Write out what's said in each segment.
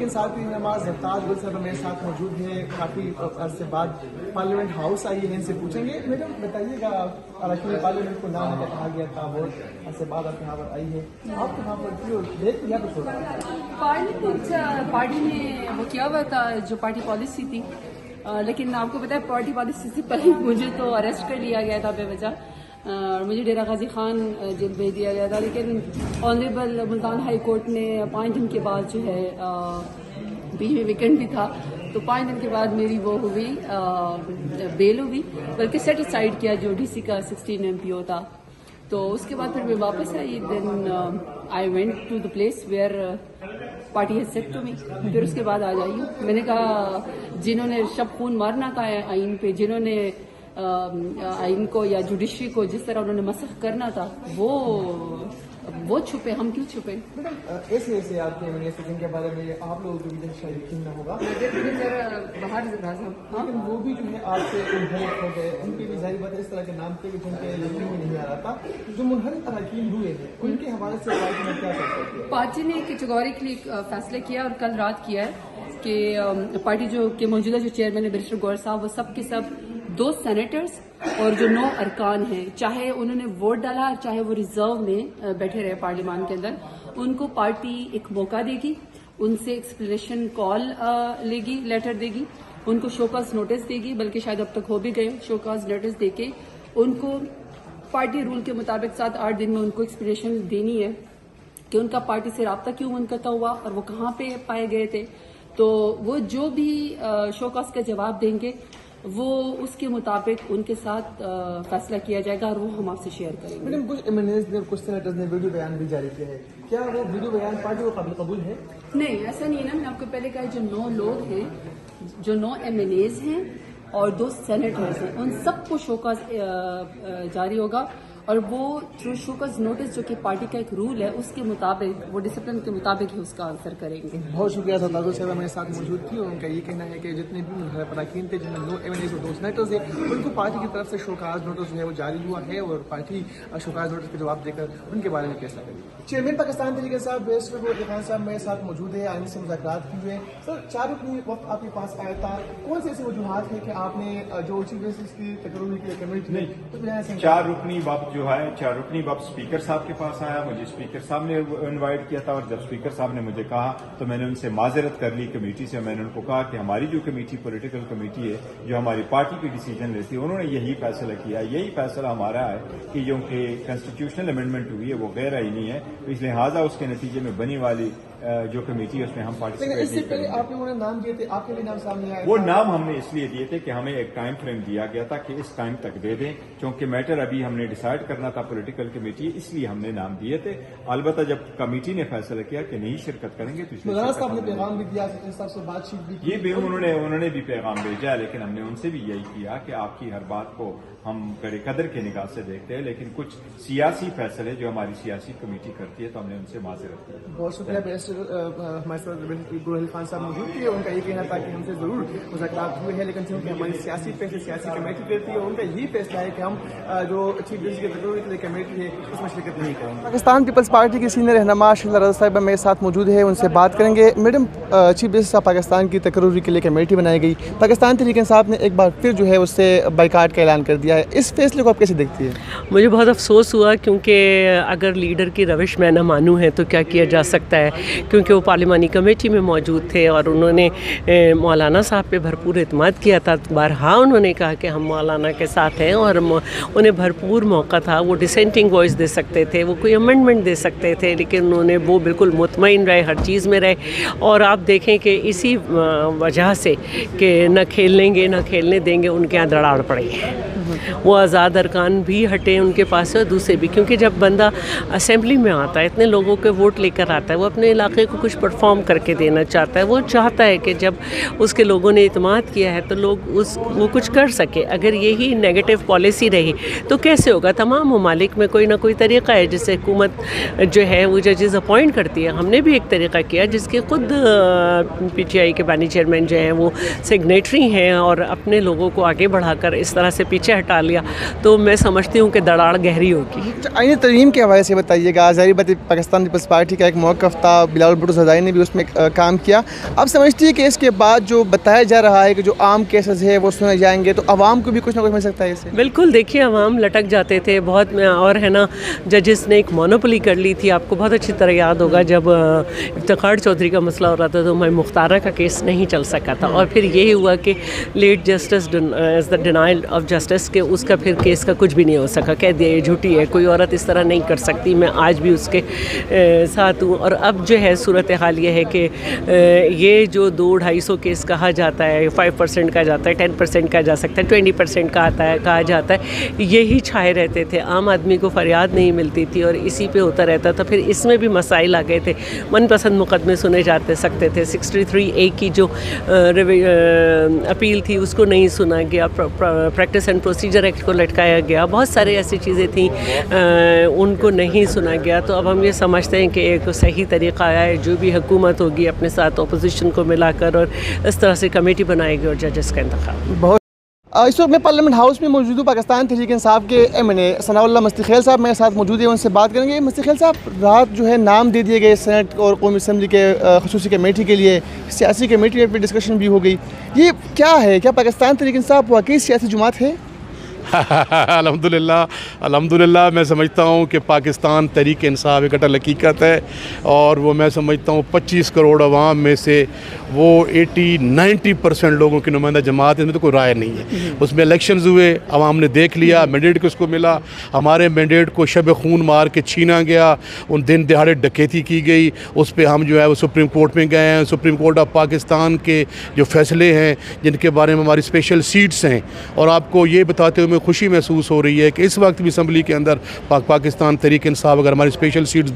لیکن ساتھ ہی نماز زفتاج گل صاحب میرے ساتھ موجود ہیں، کافی عرصے بعد پارلیمنٹ ہاؤس آئی ہے، ان سے پوچھیں گے میڈم بتائیے گا اراکین پارلیمنٹ کو نام کا کہا گیا تھا، بہت عرصے بعد آپ یہاں پر آئی ہے، آپ یہاں پر کیوں دیکھ لیا کچھ ہوتا پارلیمنٹ پارٹی نے وہ کیا ہوا تھا جو پارٹی پالیسی تھی، لیکن آپ کو پتا ہے پارٹی پالیسی سے پہلے مجھے تو اریسٹ کر لیا گیا تھا بے وجہ، مجھے ڈیرہ غازی خان جیل بھیج دیا گیا تھا، لیکن آنریبل ملتان ہائی کورٹ نے 5 دن کے بعد جو ہے بیچ میں ویکینڈ بھی تھا تو 5 دن کے بعد میری وہ ہوئی بیل ہوئی، بلکہ سیٹ اسائڈ کیا جو ڈی سی کا 16 MPO تھا، تو اس کے بعد پھر میں واپس آئی، then I went to the place where party has said to me, پھر اس کے بعد آ جائی ہوں۔ میں نے کہا جنہوں نے شب خون مارنا تھا آئین پہ، جنہوں نے آئین کو یا جوڈیشری کو جس طرح انہوں نے مسخ کرنا تھا وہ چھپے، ہم کیوں چھپے؟ ایسے آپ کے ایڈمنسٹریشن کے بارے میں آپ لوگوں کو بھی شاید یقین نہ ہوگا، باہر لیکن وہ بھی جو ہے آپ سے منحرف ہو گئے، ان کی بھی ظاہر بات ہے اس طرح کے نام تھے کہ جن کے یقین میں نہیں آ رہا تھا، جو منحرف اراکین ہوئے ہیں ان کے حوالے سے پارٹی میں کیا کر سکتی ہے؟ پارٹی نے کیٹیگوریکلی فیصلہ کیا اور کل رات کیا ہے کہ پارٹی جو کہ موجودہ جو چیئرمین ہے بیرسٹر گوہر صاحب، وہ سب کے سب 2 سینیٹرز اور جو 9 ارکان ہیں، چاہے انہوں نے ووٹ ڈالا چاہے وہ ریزرو میں بیٹھے رہے پارلیمان کے اندر، ان کو پارٹی ایک موقع دے گی، ان سے ایکسپلینیشن کال لے گی، لیٹر دے گی، ان کو شوکاز نوٹس دے گی، بلکہ شاید اب تک ہو بھی گئے شوکاز نوٹس دے کے ان کو پارٹی رول کے مطابق 7-8 دن میں ان کو ایکسپلینیشن دینی ہے کہ ان کا پارٹی سے رابطہ کیوں منقطع ہوا اور وہ کہاں پہ پائے گئے تھے، تو وہ جو بھی شوکاز کا جواب دیں گے وہ اس کے مطابق ان کے ساتھ فیصلہ کیا جائے گا اور وہ ہم آپ سے شیئر کریں گے۔ میڈم کچھ MNAs نے کچھ سینیٹرز نے ویڈیو بیان بھی جاری کیا ہے، کیا وہ ویڈیو بیان پارٹی کو قابل قبول ہے؟ نہیں، ایسا نہیں ہے نا، میں نے آپ کو پہلے کہا جو 9 لوگ ہیں، جو 9 MNAs ہیں اور 2 سینیٹرز ہیں، ان سب کو شوکاز جاری ہوگا اور وہ تھرو شوکاز نوٹس جو کہ پارٹی کا ایک رول ہے اس کے مطابق، وہ ڈسپلن کے مطابق ہی اس کا آنسر کریں گے۔ بہت شکریہ سردار صاحبہ میرے ساتھ موجود تھی، اور ان کا یہ کہنا ہے کہ جتنے بھی منحرف اراکین تھے، جن میں 9 MNAs اور 2 سینیٹرز ہیں، ان کو پارٹی کی طرف سے شوکاز نوٹس جو ہے وہ جاری ہوا ہے اور پارٹی شوکاز نوٹس کا جواب دے کر ان کے بارے میں فیصلہ کرے گی۔ چیئرمین پاکستان تحریک انصاف بیرسٹر گوہر علی خان صاحب میرے ساتھ موجود ہیں، آئین سے مذاکرات کی ہوئے۔ سر 4 رکنی وقت آپ کے پاس آیا تھا، کون سے ایسی وجوہات ہیں کہ آپ نے جو چیف جسٹس کی تقرری کی کمیٹی میں 4 رکنی وقت جو ہے 4 رکنی وقت اسپیکر صاحب کے پاس آیا، مجھے اسپیکر صاحب نے انوائٹ کیا تھا، اور جب اسپیکر صاحب نے مجھے کہا تو میں نے ان سے معذرت کر لی کمیٹی سے، میں نے ان کو کہا کہ ہماری جو کمیٹی پولیٹیکل کمیٹی ہے جو ہماری پارٹی کی ڈیسیجن لیتی ہے، انہوں نے یہی فیصلہ کیا، یہی فیصلہ ہمارا ہے کہ جو کہ کنسٹیٹیوشنل امینڈمنٹ ہوئی ہے وہ غیر آئینی ہے، اس لہٰذا اس کے نتیجے میں بنی والی جو کمیٹی ہے اس میں ہم پارٹیسپیٹ نہیں کریں گے۔ اس سے پہلے آپ لوگوں نے نام دیے تھے، آپ کے بھی نام سامنے آئے، وہ نام ہم نے اس لیے دیے تھے کہ ہمیں ایک ٹائم فریم دیا گیا تھا کہ اس ٹائم تک دے دیں، کیونکہ میٹر ابھی ہم نے ڈیسائیڈ کرنا تھا پولیٹیکل کمیٹی، اس لیے ہم نے نام دیے تھے۔ البتہ جب کمیٹی نے فیصلہ کیا کہ نہیں شرکت کریں گے تو اس مولانا صاحب نے پیغام بھی دیا، صاحب سے بات چیت بھی کی، یہ بھی انہوں نے بھی پیغام بھیجا ہے، لیکن ہم نے ان سے بھی یہی کیا کہ آپ کی ہر بات کو ہم بڑے قدر کے نگاہ سے دیکھتے ہیں، لیکن کچھ سیاسی فیصلے جو ہماری سیاسی کمیٹی کرتی ہے تو ہم نے ان سے معذرت کی۔ بہت شکریہ بیرسٹر ہمارے ساتھ گوہر علی خان صاحب موجود تھے، ان کا یہ کہنا تھا کہ ہم سے ضرور مذاکرات ہوئے ہیں، لیکن چونکہ ہماری سیاسی فیصلے سیاسی کمیٹی کرتی ہے، ان کا یہی فیصلہ ہے کہ ہم جو چیف جسٹس کی تقرری کمیٹی ہے اس میں شرکت نہیں کریں گے۔ پاکستان پیپلز پارٹی کی سینئر رہنما شہلا رضا صاحبہ میرے ساتھ موجود ہے، ان سے بات کریں گے۔ Madam chief justice of Pakistan کی تقرری کے لیے کمیٹی بنائی گئی، پاکستان تحریک انصاف نے ایک بار پھر جو ہے اس سے بائیکاٹ کا اعلان کر دیا ہے، اس فیصلے کو آپ کیسے دیکھتی ہے؟ مجھے بہت افسوس ہوا، کیونکہ اگر لیڈر کی روش میں نہ مانوں ہے تو کیا کیا جا سکتا ہے، کیونکہ وہ پارلیمانی کمیٹی میں موجود تھے اور انہوں نے مولانا صاحب پہ بھرپور اعتماد کیا تھا، بارہا انہوں نے کہا کہ ہم مولانا کے ساتھ ہیں اور انہیں بھرپور موقع تھا، وہ ڈسینٹنگ وائس دے سکتے تھے، وہ کوئی امینڈمنٹ دے سکتے تھے، لیکن انہوں نے وہ بالکل مطمئن رہے، ہر چیز میں رہے، اور آپ دیکھیں کہ اسی وجہ سے کہ نہ کھیلیں گے نہ کھیلنے دیں گے، ان کے یہاں دراڑ پڑی ہے، وہ آزاد ارکان بھی ہٹے ان کے پاس اور دوسرے بھی، کیونکہ جب بندہ اسمبلی میں آتا ہے اتنے لوگوں کے ووٹ لے کر آتا ہے، وہ اپنے علاقے کو کچھ پرفارم کر کے دینا چاہتا ہے، وہ چاہتا ہے کہ جب اس کے لوگوں نے اعتماد کیا ہے تو لوگ وہ کچھ کر سکے۔ اگر یہی نیگیٹو پالیسی رہی تو کیسے ہوگا؟ تمام ممالک میں کوئی نہ کوئی طریقہ ہے جس سے حکومت جو ہے وہ ججز اپوائنٹ کرتی ہے، ہم نے بھی ایک طریقہ کیا جس کے خود پی ٹی آئی کے بانی چیئرمین جو ہیں وہ سگنیٹری ہیں اور اپنے لوگوں کو آگے بڑھا کر اس طرح سے پیچھے ہٹا لٹکا لیا, تو میں سمجھتی ہوں کہ دڑاڑ گہری ہوگی. آئین ترمیم کے حوالے سے بتائیے گا. ظاہر بات ہے پاکستان پیپلز پارٹی کا ایک موقف تھا, بلاول بھٹو زرداری نے بھی اس میں کام کیا. اب سمجھتی ہے کہ اس کے بعد جو بتایا جا رہا ہے کہ جو عام کیسز ہے وہ سنے جائیں گے, تو عوام کو بھی کچھ نہ کچھ مل سکتا ہے اس سے؟ بالکل, دیکھیے عوام لٹک جاتے تھے بہت, اور ہے نا ججز نے ایک مونوپولی کر لی تھی. آپ کو بہت اچھی طرح یاد ہوگا جب افتخار چودھری کا مسئلہ ہو رہا تھا تو میں مختارہ کا کیس نہیں چل سکا تھا, اور پھر یہی ہوا کہ late justice is the denial of justice کہ اس کا پھر کیس کا کچھ بھی نہیں ہو سکا, کہہ دیا یہ جھوٹی ہے, کوئی عورت اس طرح نہیں کر سکتی. میں آج بھی اس کے ساتھ ہوں. اور اب جو ہے صورتحال یہ ہے کہ یہ جو 200-250 کیس کہا جاتا ہے, 5% کا جاتا ہے, 10% کا جا سکتا ہے, 20% کا آتا ہے, کہا جاتا ہے, یہی چھائے رہتے تھے. عام آدمی کو فریاد نہیں ملتی تھی اور اسی پہ ہوتا رہتا تھا. پھر اس میں بھی مسائل آ گئے تھے, من پسند مقدمے سنے جاتے سکتے تھے. 63A کی جو اپیل تھی اس کو نہیں سنا گیا, پریکٹس اینڈ پروسیجر ایکٹ کو لٹکایا گیا, بہت سارے ایسی چیزیں تھیں ان کو نہیں سنا گیا. تو اب ہم یہ سمجھتے ہیں کہ ایک صحیح طریقہ آیا ہے, جو بھی حکومت ہوگی اپنے ساتھ اپوزیشن کو ملا کر اور اس طرح سے کمیٹی بنائے گی اور ججز کا انتخاب. بہت اس وقت میں پارلیمنٹ ہاؤس میں موجود ہوں. پاکستان تحریک انصاف کے MNA ثناء اللہ مستیخیل صاحب میرے ساتھ موجود ہیں, ان سے بات کریں گے. مستیخیل صاحب, رات جو ہے نام دے دیے گئے سینٹ اور قومی اسمبلی کے خصوصی کمیٹی کے لیے, سیاسی کمیٹی پہ ڈسکشن بھی ہو گئی. یہ کیا ہے, کیا پاکستان تحریک انصاف واقعی سیاسی جماعت ہے؟ الحمدللہ میں سمجھتا ہوں کہ پاکستان تحریک انصاف ایک اٹل حقیقت ہے, اور وہ میں سمجھتا ہوں 25 کروڑ عوام میں سے وہ 80-90% لوگوں کی نمائندہ جماعت ہے. اس میں تو کوئی رائے نہیں ہے. اس میں الیکشنز ہوئے, عوام نے دیکھ لیا, مینڈیٹ کس کو ملا. ہمارے مینڈیٹ کو شب خون مار کے چھینا گیا, ان دن دہاڑے ڈکیتی کی گئی, اس پہ ہم جو ہے وہ سپریم کورٹ میں گئے ہیں. سپریم کورٹ آف پاکستان کے جو فیصلے ہیں جن کے بارے میں ہماری اسپیشل سیٹس ہیں, اور آپ کو یہ بتاتے ہوئے خوشی محسوس ہو رہی ہے کہ اس وقت بھی اسمبلی کے اندر پاکستان تحریک انصاف اگر ہماری اسپیشل سیٹس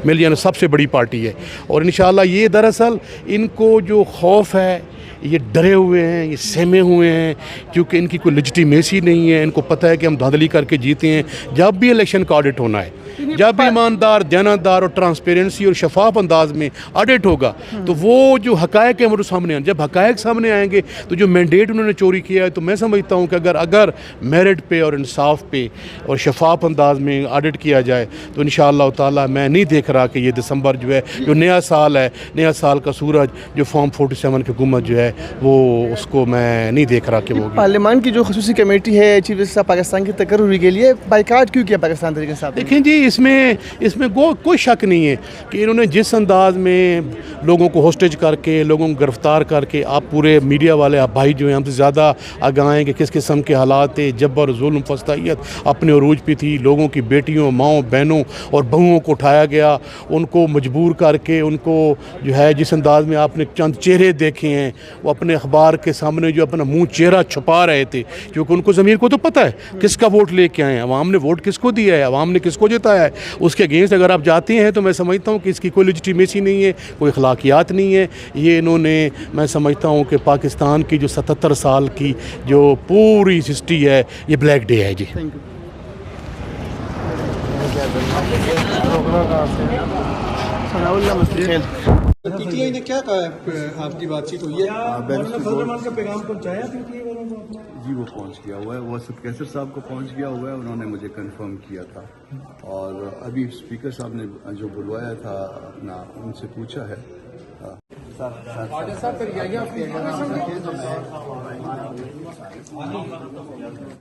مل جائیں سب سے بڑی پارٹی ہے. اور انشاءاللہ یہ دراصل ان کو جو خوف ہے, یہ ڈرے ہوئے ہیں, یہ سہمے ہوئے ہیں, کیونکہ ان کی کوئی لیجٹیمیسی نہیں ہے. ان کو پتہ ہے کہ ہم دھاندلی کر کے جیتے ہیں. جب بھی الیکشن کا آڈٹ ہونا ہے, جب بھی ایماندار, دیانتدار اور ٹرانسپیرنسی اور شفاف انداز میں آڈٹ ہوگا, تو وہ جو حقائق ہیں وہ سامنے آئیں. جب حقائق سامنے آئیں گے تو جو مینڈیٹ انہوں نے چوری کیا ہے, تو میں سمجھتا ہوں کہ اگر میرٹ پہ اور انصاف پہ اور شفاف انداز میں آڈٹ کیا جائے تو انشاءاللہ تعالی میں نہیں دیکھ رہا کہ یہ دسمبر جو ہے, جو نیا سال ہے, نیا سال کا سورج جو فارم 47 کی حکومت جو ہے وہ اس کو میں نہیں دیکھ رہا کہ وہ پارلیمان کی جو خصوصی کمیٹی ہے چیف جسٹس آف پاکستان کی تقرری کے لیے بائیکاٹ کیوں کیا پاکستان تحریک انصاف؟ دیکھیں جی, اس میں کوئی شک نہیں ہے کہ انہوں نے جس انداز میں لوگوں کو ہوسٹیج کر کے, لوگوں کو گرفتار کر کے, آپ پورے میڈیا والے آپ بھائی جو ہیں ہم سے زیادہ آگاہ ہیں کہ کس قسم کے حالات تھے, جبر, ظلم, فسطائیت اپنے عروج پہ تھی. لوگوں کی بیٹیوں, ماؤں, بہنوں اور بہوؤں کو اٹھایا گیا, ان کو مجبور کر کے, ان کو جو ہے جس انداز میں آپ نے چند چہرے دیکھے ہیں, وہ اپنے اخبار کے سامنے جو اپنا منہ چہرہ چھپا رہے تھے, کیونکہ ان کو ضمیر کو تو پتہ ہے کس کا ووٹ لے کے آئے ہیں, عوام نے ووٹ کس کو دیا ہے, عوام نے کس کو جتایا ہے. اس کے اگینسٹ اگر آپ جاتے ہیں تو میں سمجھتا ہوں کہ اس کی کوئی لیجٹیمیسی نہیں ہے, کوئی اخلاقیات نہیں ہے. یہ انہوں نے, میں سمجھتا ہوں کہ پاکستان کی جو 77 سال کی جو پوری ہسٹری ہے یہ بلیک ڈے ہے. جی ثناء اللہ مستیخیل. پی ٹی آئی نے کیا کہا ہے آپ کی بات چیت ہوئی ہے؟ پیغام پہنچایا جی وہ پہنچ گیا ہوا ہے, وہ کیسر صاحب کو پہنچ گیا ہوا ہے, انہوں نے مجھے کنفرم کیا تھا. اور ابھی اسپیکر صاحب نے جو بلوایا تھا اپنا, ان سے پوچھا ہے.